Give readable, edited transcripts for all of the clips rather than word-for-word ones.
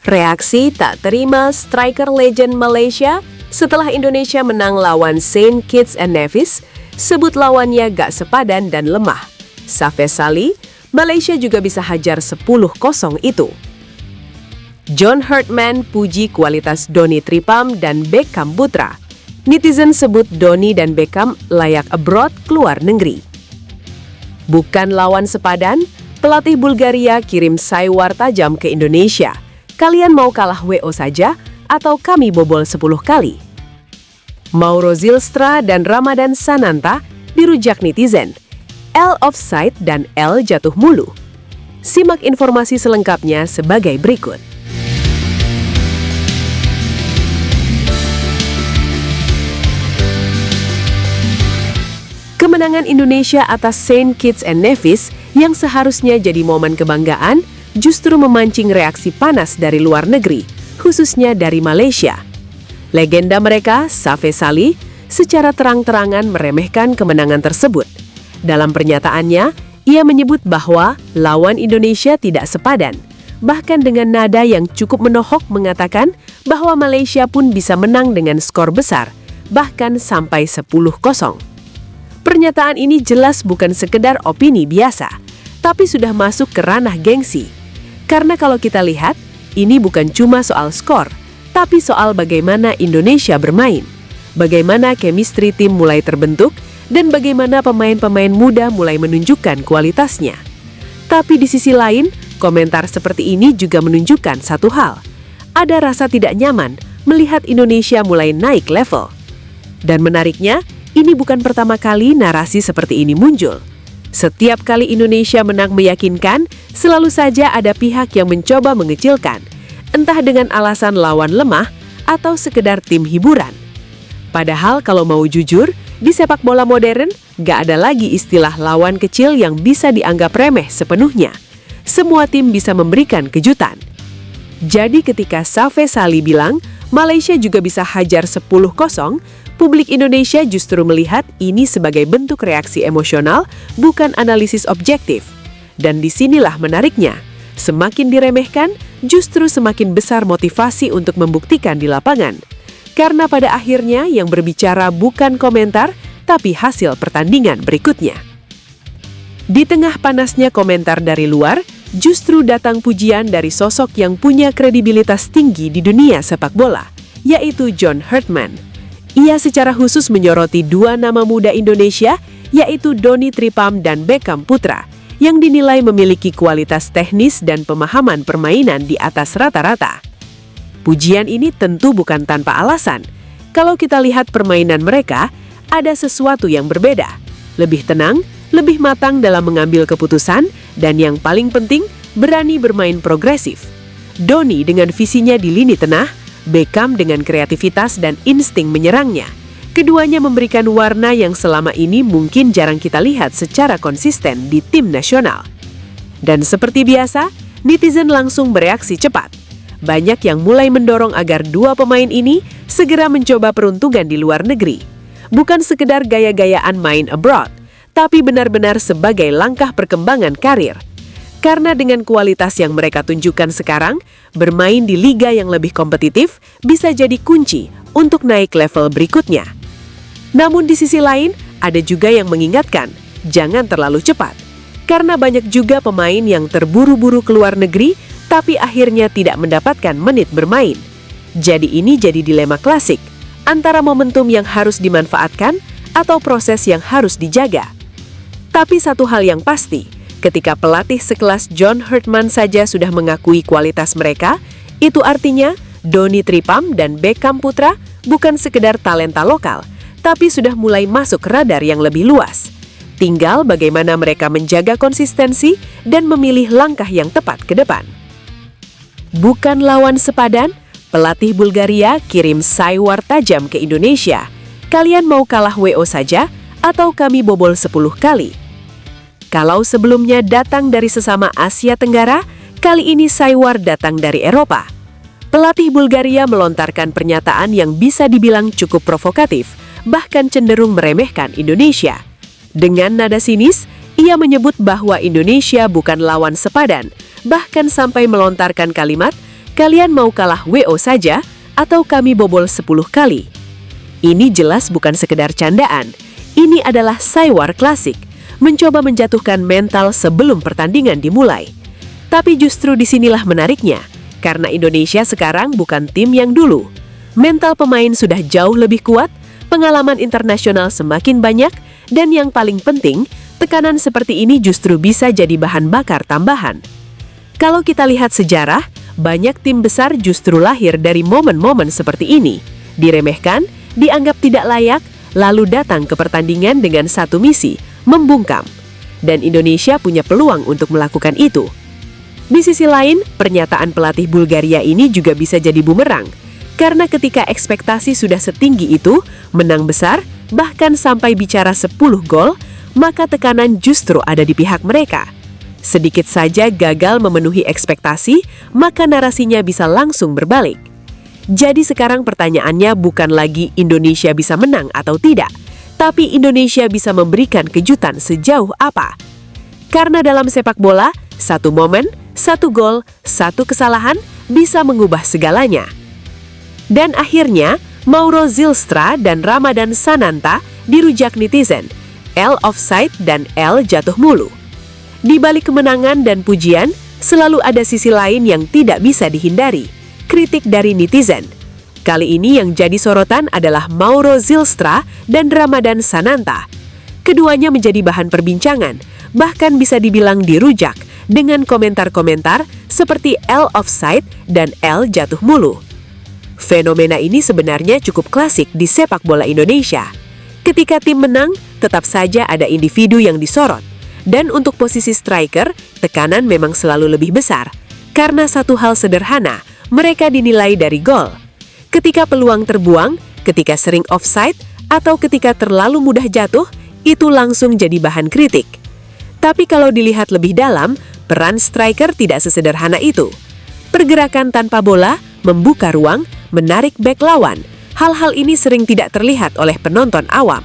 Reaksi tak terima striker legend Malaysia setelah Indonesia menang lawan Saint Kitts and Nevis, sebut lawannya gak sepadan dan lemah. Safes Salih, Malaysia juga bisa hajar 10-0 itu. John Herdman puji kualitas Donny Tripam dan Beckham Putra. Netizen sebut Donny dan Beckham layak abroad keluar negeri. Bukan lawan sepadan, pelatih Bulgaria kirim saywar tajam ke Indonesia. Kalian mau kalah WO saja atau kami bobol 10 kali? Mauro Zylstra dan Ramadan Sananta dirujak netizen. L offside dan L jatuh mulu. Simak informasi selengkapnya sebagai berikut. Kemenangan Indonesia atas Saint Kitts and Nevis yang seharusnya jadi momen kebanggaan justru memancing reaksi panas dari luar negeri, khususnya dari Malaysia. Legenda mereka, Safes Salih, secara terang-terangan meremehkan kemenangan tersebut. Dalam pernyataannya, ia menyebut bahwa lawan Indonesia tidak sepadan. Bahkan dengan nada yang cukup menohok mengatakan bahwa Malaysia pun bisa menang dengan skor besar, bahkan sampai 10-0. Pernyataan ini jelas bukan sekedar opini biasa, tapi sudah masuk ke ranah gengsi. Karena kalau kita lihat, ini bukan cuma soal skor, tapi soal bagaimana Indonesia bermain, bagaimana chemistry tim mulai terbentuk, dan bagaimana pemain-pemain muda mulai menunjukkan kualitasnya. Tapi di sisi lain, komentar seperti ini juga menunjukkan satu hal. Ada rasa tidak nyaman melihat Indonesia mulai naik level. Dan menariknya, ini bukan pertama kali narasi seperti ini muncul. Setiap kali Indonesia menang meyakinkan, selalu saja ada pihak yang mencoba mengecilkan, entah dengan alasan lawan lemah atau sekedar tim hiburan. Padahal kalau mau jujur, di sepak bola modern, gak ada lagi istilah lawan kecil yang bisa dianggap remeh sepenuhnya. Semua tim bisa memberikan kejutan. Jadi ketika Safes Salih bilang, Malaysia juga bisa hajar 10-0, publik Indonesia justru melihat ini sebagai bentuk reaksi emosional, bukan analisis objektif. Dan disinilah menariknya, semakin diremehkan, justru semakin besar motivasi untuk membuktikan di lapangan. Karena pada akhirnya yang berbicara bukan komentar, tapi hasil pertandingan berikutnya. Di tengah panasnya komentar dari luar, justru datang pujian dari sosok yang punya kredibilitas tinggi di dunia sepak bola, yaitu John Herdman. Ia secara khusus menyoroti dua nama muda Indonesia, yaitu Donny Tripam dan Beckham Putra, yang dinilai memiliki kualitas teknis dan pemahaman permainan di atas rata-rata. Pujian ini tentu bukan tanpa alasan. Kalau kita lihat permainan mereka, ada sesuatu yang berbeda. Lebih tenang, lebih matang dalam mengambil keputusan, dan yang paling penting, berani bermain progresif. Donny dengan visinya di lini tengah, Beckham dengan kreativitas dan insting menyerangnya. Keduanya memberikan warna yang selama ini mungkin jarang kita lihat secara konsisten di tim nasional. Dan seperti biasa, netizen langsung bereaksi cepat. Banyak yang mulai mendorong agar dua pemain ini segera mencoba peruntungan di luar negeri. Bukan sekedar gaya-gayaan main abroad, tapi benar-benar sebagai langkah perkembangan karir. Karena dengan kualitas yang mereka tunjukkan sekarang, bermain di liga yang lebih kompetitif bisa jadi kunci untuk naik level berikutnya. Namun di sisi lain, ada juga yang mengingatkan, jangan terlalu cepat. Karena banyak juga pemain yang terburu-buru keluar negeri, tapi akhirnya tidak mendapatkan menit bermain. Jadi ini jadi dilema klasik, antara momentum yang harus dimanfaatkan atau proses yang harus dijaga. Tapi satu hal yang pasti, ketika pelatih sekelas John Herdman saja sudah mengakui kualitas mereka, itu artinya Donny Tripam dan Beckham Putra bukan sekedar talenta lokal, tapi sudah mulai masuk radar yang lebih luas. Tinggal bagaimana mereka menjaga konsistensi dan memilih langkah yang tepat ke depan. Bukan lawan sepadan, pelatih Bulgaria kirim saywar tajam ke Indonesia. Kalian mau kalah WO saja atau kami bobol 10 kali? Kalau sebelumnya datang dari sesama Asia Tenggara, kali ini saywar datang dari Eropa. Pelatih Bulgaria melontarkan pernyataan yang bisa dibilang cukup provokatif, bahkan cenderung meremehkan Indonesia. Dengan nada sinis, ia menyebut bahwa Indonesia bukan lawan sepadan, bahkan sampai melontarkan kalimat, Kalian mau kalah WO saja atau kami bobol 10 kali? Ini jelas bukan sekedar candaan. Ini adalah Saywar klasik, mencoba menjatuhkan mental sebelum pertandingan dimulai. Tapi justru disinilah menariknya, karena Indonesia sekarang bukan tim yang dulu. Mental pemain sudah jauh lebih kuat, pengalaman internasional semakin banyak, dan yang paling penting, tekanan seperti ini justru bisa jadi bahan bakar tambahan. Kalau kita lihat sejarah, banyak tim besar justru lahir dari momen-momen seperti ini. Diremehkan, dianggap tidak layak, lalu datang ke pertandingan dengan satu misi, membungkam. Dan Indonesia punya peluang untuk melakukan itu. Di sisi lain, pernyataan pelatih Bulgaria ini juga bisa jadi bumerang. Karena ketika ekspektasi sudah setinggi itu, menang besar, bahkan sampai bicara 10 gol, maka tekanan justru ada di pihak mereka. Sedikit saja gagal memenuhi ekspektasi, maka narasinya bisa langsung berbalik. Jadi sekarang pertanyaannya bukan lagi Indonesia bisa menang atau tidak, tapi Indonesia bisa memberikan kejutan sejauh apa. Karena dalam sepak bola, satu momen, satu gol, satu kesalahan bisa mengubah segalanya. Dan akhirnya, Mauro Zylstra dan Ramadan Sananta dirujak netizen, L offside dan L jatuh mulu. Di balik kemenangan dan pujian, selalu ada sisi lain yang tidak bisa dihindari, kritik dari netizen. Kali ini yang jadi sorotan adalah Mauro Zylstra dan Ramadan Sananta. Keduanya menjadi bahan perbincangan, bahkan bisa dibilang dirujak dengan komentar-komentar seperti L offside dan L jatuh mulu. Fenomena ini sebenarnya cukup klasik di sepak bola Indonesia. Ketika tim menang, tetap saja ada individu yang disorot. Dan untuk posisi striker, tekanan memang selalu lebih besar. Karena satu hal sederhana, mereka dinilai dari gol. Ketika peluang terbuang, ketika sering offside, atau ketika terlalu mudah jatuh, itu langsung jadi bahan kritik. Tapi kalau dilihat lebih dalam, peran striker tidak sesederhana itu. Pergerakan tanpa bola, membuka ruang, menarik bek lawan. Hal-hal ini sering tidak terlihat oleh penonton awam.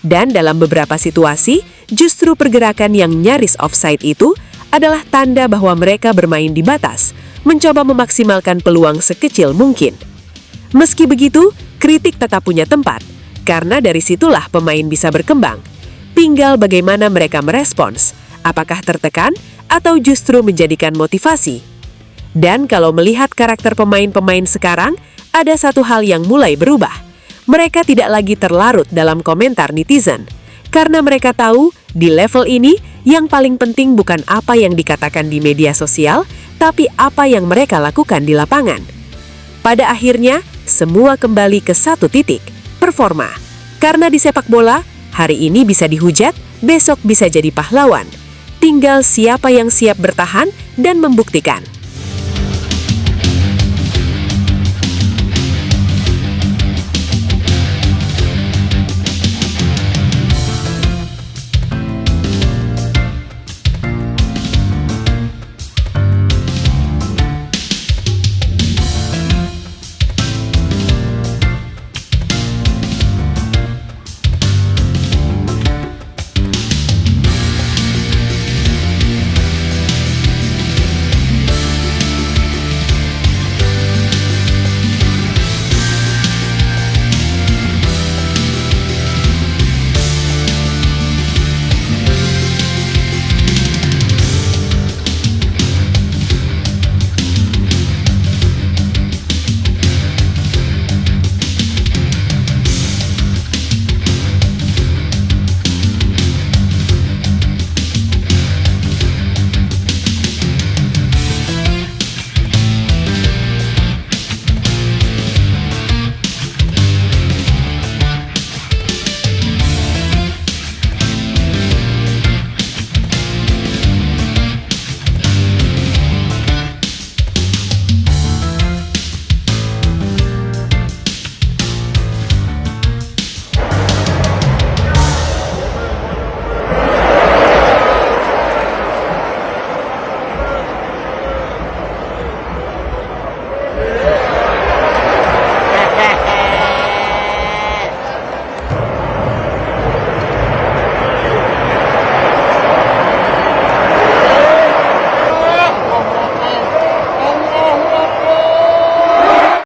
Dan dalam beberapa situasi, justru pergerakan yang nyaris offside itu adalah tanda bahwa mereka bermain di batas, mencoba memaksimalkan peluang sekecil mungkin. Meski begitu, kritik tetap punya tempat, karena dari situlah pemain bisa berkembang. Tinggal bagaimana mereka merespons, apakah tertekan atau justru menjadikan motivasi. Dan kalau melihat karakter pemain-pemain sekarang, ada satu hal yang mulai berubah. Mereka tidak lagi terlarut dalam komentar netizen, karena mereka tahu di level ini yang paling penting bukan apa yang dikatakan di media sosial, tapi apa yang mereka lakukan di lapangan. Pada akhirnya, semua kembali ke satu titik, performa. Karena di sepak bola, hari ini bisa dihujat, besok bisa jadi pahlawan. Tinggal siapa yang siap bertahan dan membuktikan.